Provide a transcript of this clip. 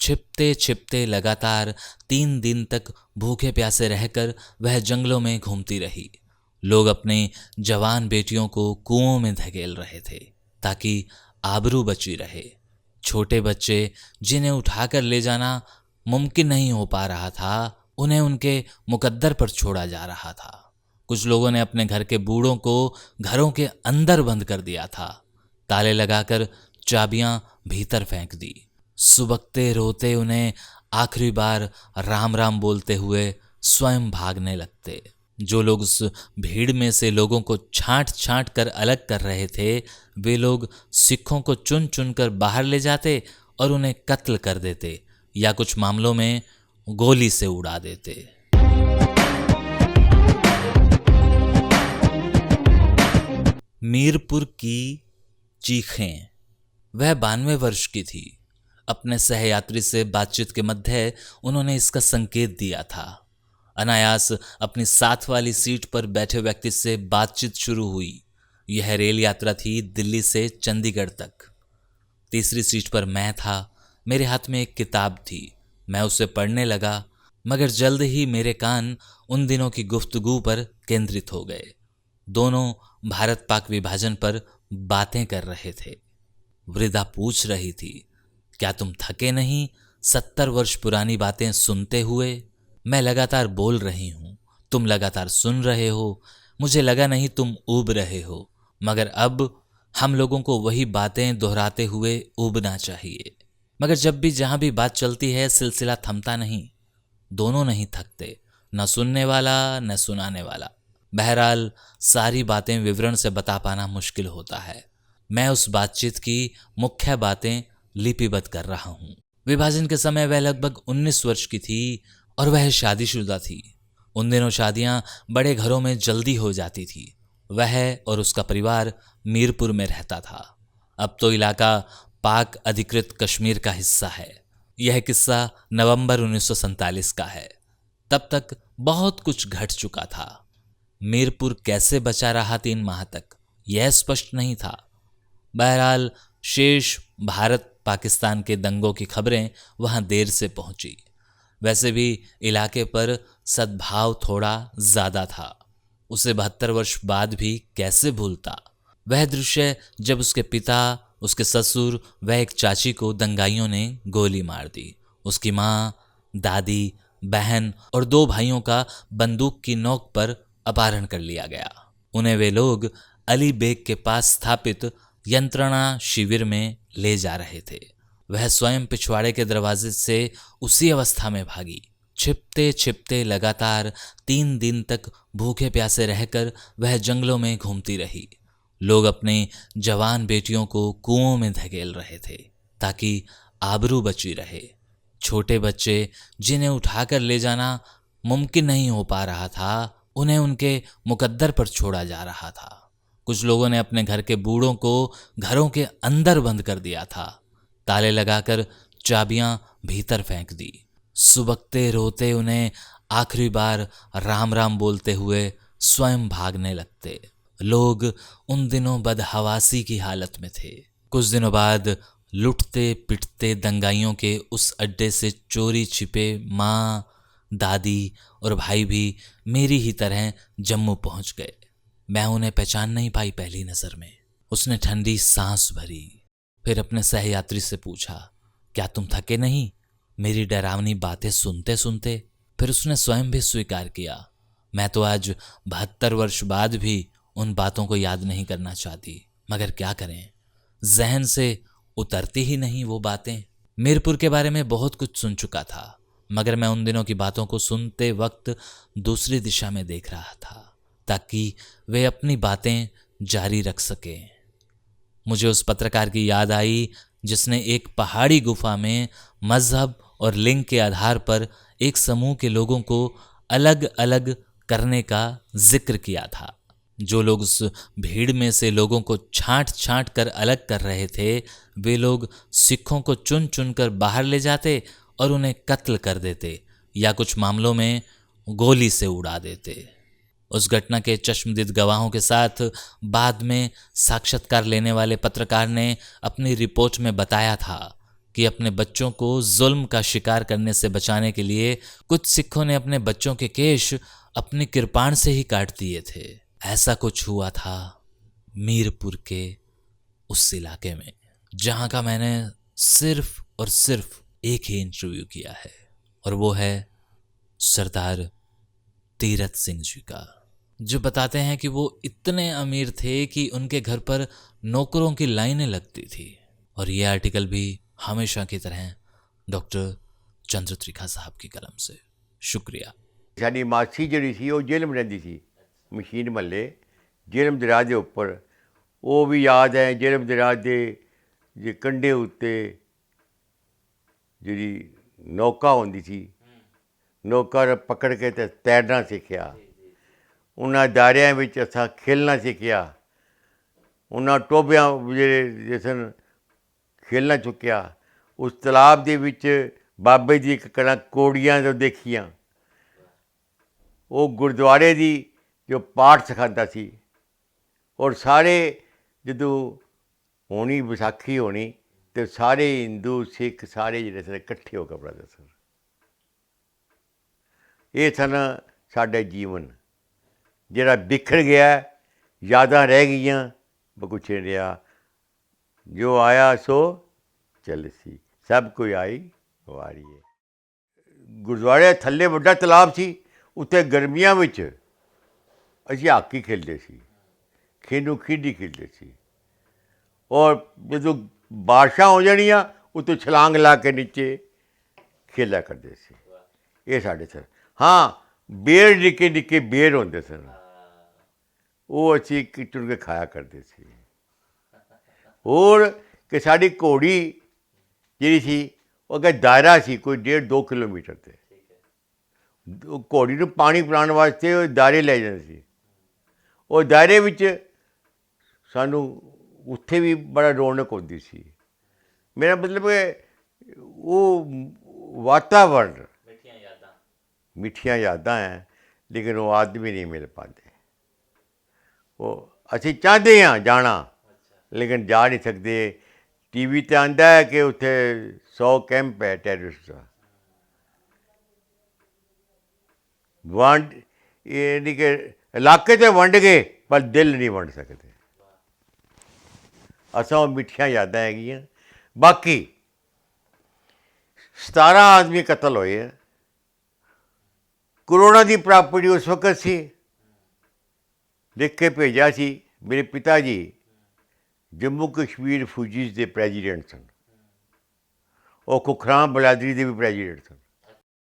छिपते छिपते लगातार 3 दिन तक भूखे प्यासे रहकर वह जंगलों में घूमती रही। लोग अपने जवान बेटियों को कुओं में धकेल रहे थे ताकि आबरू बची रहे। छोटे बच्चे जिन्हें उठाकर ले जाना मुमकिन नहीं हो पा रहा था, उन्हें उनके मुकद्दर पर छोड़ा जा रहा था। कुछ लोगों ने अपने घर के बूढ़ों को घरों के अंदर बंद कर दिया था, ताले लगाकर चाबियां भीतर फेंक दी। सुबकते रोते उन्हें आखिरी बार राम राम बोलते हुए स्वयं भागने लगते। जो लोग उस भीड़ में से लोगों को छांट छांट कर अलग कर रहे थे, वे लोग सिखों को चुन चुन कर बाहर ले जाते और उन्हें कत्ल कर देते या कुछ मामलों में गोली से उड़ा देते। मीरपुर की चीखें। वह 92 वर्ष की थी। अपने सहयात्री से बातचीत के मध्य उन्होंने इसका संकेत दिया था। अनायास अपनी साथ वाली सीट पर बैठे व्यक्ति से बातचीत शुरू हुई। यह रेल यात्रा थी दिल्ली से चंडीगढ़ तक। तीसरी सीट पर मैं था। मेरे हाथ में एक किताब थी। मैं उसे पढ़ने लगा, मगर जल्द ही मेरे कान उन दिनों की गुफ्तगू पर केंद्रित हो गए। दोनों भारत पाक विभाजन पर बातें कर रहे थे। वृद्धा पूछ रही थी, क्या तुम थके नहीं 70 वर्ष पुरानी बातें सुनते हुए? मैं लगातार बोल रही हूं, तुम लगातार सुन रहे हो। मुझे लगा नहीं तुम ऊब रहे हो, मगर अब हम लोगों को वही बातें दोहराते हुए ऊबना चाहिए। मगर जब भी जहां भी बात चलती है, सिलसिला थमता नहीं। दोनों नहीं थकते, न सुनने वाला न सुनाने वाला। बहरहाल सारी बातें विवरण से बता पाना मुश्किल होता है। मैं उस बातचीत की मुख्य बातें लिपिबद्ध कर रहा हूं। विभाजन के समय वह लगभग 19 वर्ष की थी और वह शादीशुदा थी। उन दिनों शादियां बड़े घरों में जल्दी हो जाती थी। वह और उसका परिवार मीरपुर में रहता था। अब तो इलाका पाक अधिकृत कश्मीर का हिस्सा है। यह किस्सा नवंबर 1947 का है। तब तक बहुत कुछ घट चुका था। मीरपुर कैसे बचा रहा 3 माह तक, यह स्पष्ट नहीं था। बहरहाल शेष भारत पाकिस्तान के दंगों की खबरें वहां देर से पहुंची। वैसे भी इलाके पर सद्भाव थोड़ा ज्यादा था। उसे 72 वर्ष बाद भी कैसे भूलता वह दृश्य जब उसके पिता, उसके ससुर व एक चाची को दंगाइयों ने गोली मार दी। उसकी माँ, दादी, बहन और 2 भाइयों का बंदूक की नोक पर अपहरण कर लिया गया। उन्हें वे लोग अली बेग के पास स्थापित यंत्रणा शिविर में ले जा रहे थे। वह स्वयं पिछवाड़े के दरवाजे से उसी अवस्था में भागी। छिपते छिपते लगातार 3 दिन तक भूखे प्यासे रहकर वह जंगलों में घूमती रही। लोग अपने जवान बेटियों को कुओं में धकेल रहे थे ताकि आबरू बची रहे। छोटे बच्चे जिन्हें उठाकर ले जाना मुमकिन नहीं हो पा रहा था, उन्हें उनके मुकद्दर पर छोड़ा जा रहा था। कुछ लोगों ने अपने घर के बूढ़ों को घरों के अंदर बंद कर दिया था, ताले लगाकर चाबियां भीतर फेंक दी। सुबकते रोते उन्हें आखिरी बार राम राम बोलते हुए स्वयं भागने लगते। लोग उन दिनों बदहवासी की हालत में थे। कुछ दिनों बाद लुटते पिटते दंगाइयों के उस अड्डे से चोरी छिपे माँ, दादी और भाई भी मेरी ही तरह जम्मू पहुंच गए। मैं उन्हें पहचान नहीं पाई पहली नजर में। उसने ठंडी सांस भरी, फिर अपने सहयात्री से पूछा, क्या तुम थके नहीं मेरी डरावनी बातें सुनते सुनते? फिर उसने स्वयं भी स्वीकार किया, मैं तो आज 72 वर्ष बाद भी उन बातों को याद नहीं करना चाहती, मगर क्या करें, जहन से उतरती ही नहीं वो बातें। मीरपुर के बारे में बहुत कुछ सुन चुका था, मगर मैं उन दिनों की बातों को सुनते वक्त दूसरी दिशा में देख रहा था ताकि वे अपनी बातें जारी रख सकें। मुझे उस पत्रकार की याद आई जिसने एक पहाड़ी गुफा में मजहब और लिंग के आधार पर एक समूह के लोगों को अलग अलग करने का जिक्र किया था। जो लोग उस भीड़ में से लोगों को छांट छांट कर अलग कर रहे थे, वे लोग सिखों को चुन चुन कर बाहर ले जाते और उन्हें कत्ल कर देते या कुछ मामलों में गोली से उड़ा देते। उस घटना के चश्मदीद गवाहों के साथ बाद में साक्षात्कार लेने वाले पत्रकार ने अपनी रिपोर्ट में बताया था कि अपने बच्चों को जुल्म का शिकार करने से बचाने के लिए कुछ सिखों ने अपने बच्चों के केश अपनी किरपाण से ही काट दिए थे। ऐसा कुछ हुआ था मीरपुर के उस इलाके में, जहां का मैंने सिर्फ और सिर्फ एक ही इंटरव्यू किया है, और वो है सरदार तीरथ सिंह जी का, जो बताते हैं कि वो इतने अमीर थे कि उनके घर पर नौकरों की लाइनें लगती थी। और ये आर्टिकल भी हमेशा की तरह डॉक्टर चंद्रत्रिखा साहब की कलम से। शुक्रिया। साडी मासी जिहड़ी सी ਉਹ जेल में रहंदी सी, मशीन महल्ले जेलम दरिया ਦੇ ਉੱਪਰ। ਉਹ ਵੀ ਯਾਦ ਹੈ जेलम दरिया ਦੇ ਜੇ ਕੰਢੇ ਉੱਤੇ ਜਿਹੜੀ ਨੌਕਾ ਹੁੰਦੀ ਸੀ, ਨੌਕਰ ਪਕੜ ਕੇ ਤੇ ਤੈਰਨਾ ਸਿੱਖਿਆ। ਉਹਨਾਂ ਦਾਇਰਿਆਂ ਵਿੱਚ ਅਸਾਂ ਖੇਲਣਾ ਸਿੱਖਿਆ। ਉਹਨਾਂ ਟੋਭਿਆਂ ਜਿਹੜੇ ਜਿਸ ਨੂੰ ਖੇਲਣਾ ਚੁੱਕਿਆ। ਉਸ ਤਲਾਬ ਦੇ ਵਿੱਚ ਬਾਬੇ ਦੀ ਇੱਕ ਕੜਾ ਕੋੜੀਆਂ ਜੋ ਦੇਖੀਆਂ। ਉਹ ਗੁਰਦੁਆਰੇ ਦੀ ਜੋ ਪਾਠ ਸਿਖਾਉਂਦਾ ਸੀ। ਔਰ ਸਾਰੇ ਜਦੋਂ ਹੋਣੀ ਵਿਸਾਖੀ ਹੋਣੀ ਤੇ ਸਾਰੇ ਹਿੰਦੂ ਸਿੱਖ ਸਾਰੇ ਜਿਹੜੇ ਸਨ ਇਕੱਠੇ ਹੋ ਕੇ ਪੜ੍ਹਦੇ ਸਨ। ਇਹ ਸਨ ਸਾਡੇ ਜੀਵਨ ਜਿਹੜਾ ਬਿਖਰ ਗਿਆ। ਯਾਦਾਂ ਰਹਿ ਗਈਆਂ, ਕੁਛ ਨਹੀਂ ਰਿਹਾ। ਜੋ ਆਇਆ ਸੋ ਚੱਲ ਸੀ, ਸਭ ਕੋਈ ਆਈ ਵਾਰੀ ਹੈ। ਗੁਰਦੁਆਰੇ ਥੱਲੇ ਵੱਡਾ ਤਲਾਬ ਸੀ। ਉੱਥੇ ਗਰਮੀਆਂ ਵਿੱਚ ਅਸੀਂ ਹਾਕੀ ਖੇਡਦੇ ਸੀ, ਖੇਡੂ ਖੇਡੀ ਖੇਡਦੇ ਸੀ। ਔਰ ਜਦੋਂ ਬਾਰਿਸ਼ਾਂ ਹੋ ਜਾਣੀਆਂ ਉੱਤੋਂ ਛਲਾਂਗ ਲਾ ਕੇ ਨੀਚੇ ਖੇਲਿਆ ਕਰਦੇ ਸੀ। ਇਹ ਸਾਡੇ ਸਨ। ਹਾਂ, ਬੇਰ ਨਿੱਕੇ ਨਿੱਕੇ ਬੇਰ ਹੁੰਦੇ ਸਨ, ਉਹ ਅਸੀਂ ਚੁਣ ਕੇ ਖਾਇਆ ਕਰਦੇ ਸੀ। ਹੋਰ ਕਿ ਸਾਡੀ ਘੋੜੀ ਜਿਹੜੀ ਸੀ ਉਹ ਅੱਗੇ ਦਾਇਰਾ ਸੀ ਕੋਈ 1.5-2 ਕਿਲੋਮੀਟਰ 'ਤੇ। ਉਹ ਘੋੜੀ ਨੂੰ ਪਾਣੀ ਪਿਲਾਉਣ ਵਾਸਤੇ ਉਹ ਦਾਇਰੇ ਲੈ ਜਾਂਦੇ ਸੀ। ਉਹ ਦਾਇਰੇ ਵਿੱਚ ਸਾਨੂੰ ਉੱਥੇ ਵੀ ਬੜਾ ਰੌਣਕ ਹੁੰਦੀ ਸੀ। ਮੇਰਾ ਮਤਲਬ ਹੈ ਉਹ ਵਾਤਾਵਰਨ ਮਿੱਠੀਆਂ ਯਾਦਾਂ ਹੈ, ਲੇਕਿਨ ਉਹ ਆਦਮੀ ਨਹੀਂ ਮਿਲ ਪਾਉਂਦੇ। ਉਹ ਅਸੀਂ ਚਾਹੁੰਦੇ ਹਾਂ ਜਾਣਾ, ਲੇਕਿਨ ਜਾ ਨਹੀਂ ਸਕਦੇ। ਟੀ ਵੀ 'ਤੇ ਆਉਂਦਾ ਹੈ ਕਿ ਉੱਥੇ 100 ਕੈਂਪ ਹੈ ਟੈਰਰਿਸਟ ਦਾ। ਵੰਡ ਯਾਨੀ ਕਿ ਇਲਾਕੇ 'ਤੇ ਵੰਡ ਗਏ ਪਰ ਦਿਲ ਨਹੀਂ ਵੰਡ ਸਕਦੇ। ਅਸਾਂ ਉਹ ਮਿੱਠੀਆਂ ਯਾਦਾਂ ਹੈਗੀਆਂ। ਬਾਕੀ 17 ਆਦਮੀ ਕਤਲ ਹੋਏ ਹੈ। ਕਰੋੜਾਂ ਦੀ ਪ੍ਰਾਪਰਟੀ ਉਸ ਵਕਤ ਸੀ। ਲਿਖ ਕੇ ਭੇਜਿਆ ਸੀ। ਮੇਰੇ ਪਿਤਾ ਜੀ ਜੰਮੂ ਕਸ਼ਮੀਰ ਫੌਜੀਜ਼ ਦੇ ਪ੍ਰੈਜ਼ੀਡੈਂਟ ਸਨ। ਉਹ ਖੁਖਰਾਮ ਬਲਾਦਰੀ ਦੇ ਵੀ ਪ੍ਰੈਜ਼ੀਡੈਂਟ ਸਨ।